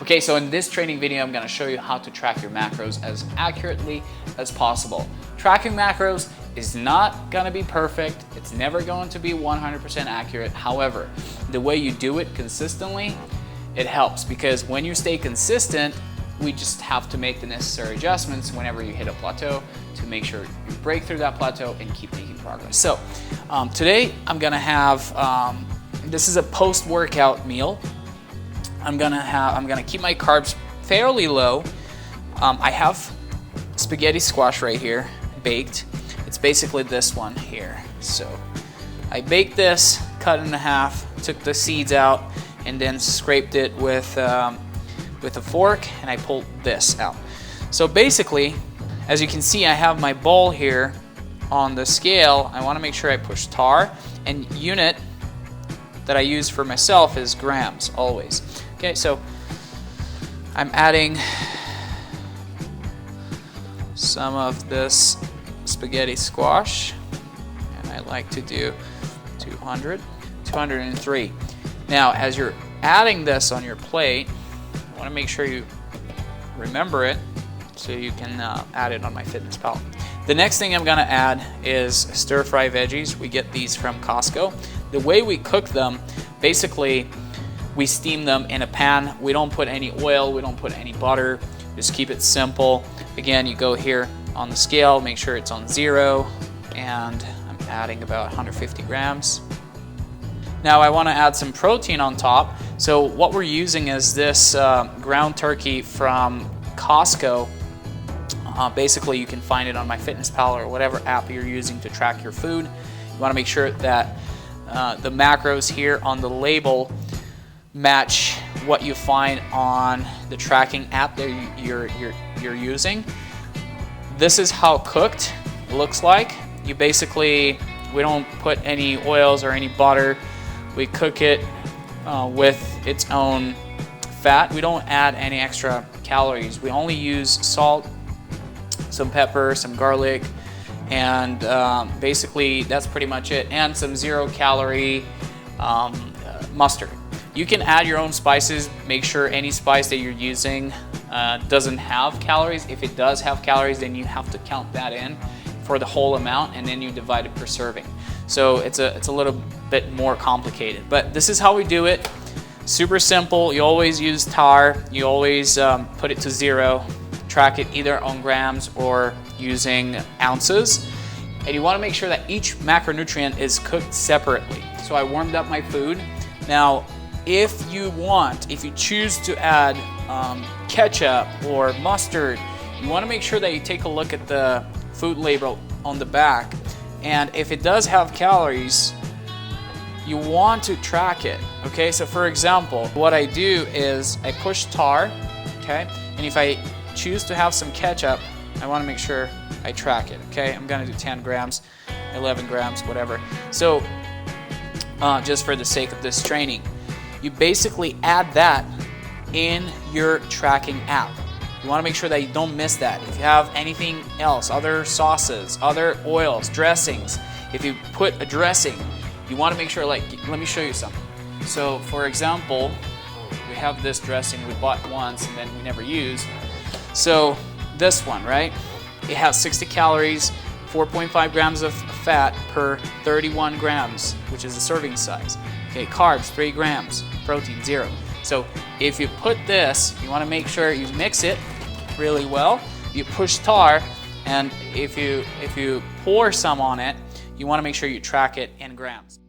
Okay, so in this training video, I'm gonna show you how to track your macros as accurately as possible. Tracking macros is not gonna be perfect. It's never going to be 100% accurate. However, the way you do it consistently, it helps, because when you stay consistent, we just have to make the necessary adjustments whenever you hit a plateau to make sure you break through that plateau and keep making progress. So today I'm gonna have, this is a post-workout meal. I'm gonna keep my carbs fairly low. I have spaghetti squash right here, baked. It's basically this one here. So I baked this, cut it in half, took the seeds out, and then scraped it with a fork, and I pulled this out. So basically, as you can see, I have my bowl here on the scale. I want to make sure I push tar, and unit that I use for myself is grams always. Okay, so I'm adding some of this spaghetti squash, and I like to do 203. Now, as you're adding this on your plate, I want to make sure you remember it so you can add it on MyFitnessPal. The next thing I'm going to add is stir-fry veggies. We get these from Costco. The way we cook them, basically, we steam them in a pan. We don't put any oil, we don't put any butter, just keep it simple. Again, you go here on the scale, make sure it's on 0, and I'm adding about 150 grams. Now I want to add some protein on top. So what we're using is this ground turkey from Costco. Basically, you can find it on MyFitnessPal or whatever app you're using to track your food. You want to make sure that the macros here on the label match what you find on the tracking app that you're using. This is how cooked it looks like. We don't put any oils or any butter. We cook it with its own fat. We don't add any extra calories. We only use salt, some pepper, some garlic, and basically that's pretty much it, and some 0-calorie mustard. You can add your own spices. Make sure any spice that you're using doesn't have calories. If it does have calories, then you have to count that in for the whole amount, and then you divide it per serving. So it's a little bit more complicated, but this is how we do it. Super simple. You always use tar. You always put it to 0. Track it either on grams or using ounces. And you want to make sure that each macronutrient is cooked separately. So I warmed up my food. Now, if you choose to add ketchup or mustard, you want to make sure that you take a look at the food label on the back. And if it does have calories, you want to track it. Okay, so for example, what I do is I push tar, okay? And if I choose to have some ketchup, I want to make sure I track it. Okay, I'm gonna do 10 grams, 11 grams, whatever. So just for the sake of this training, you basically add that in your tracking app. You want to make sure that you don't miss that. If you have anything else, other sauces, other oils, dressings, if you put a dressing, you want to make sure, like, let me show you something. So for example, we have this dressing we bought once and then we never used. So this one, right? It has 60 calories, 4.5 grams of fat per 31 grams, which is the serving size. Okay, carbs, 3 grams, protein, 0. So if you put this, you want to make sure you mix it really well. You push tar, and if you pour some on it, you want to make sure you track it in grams.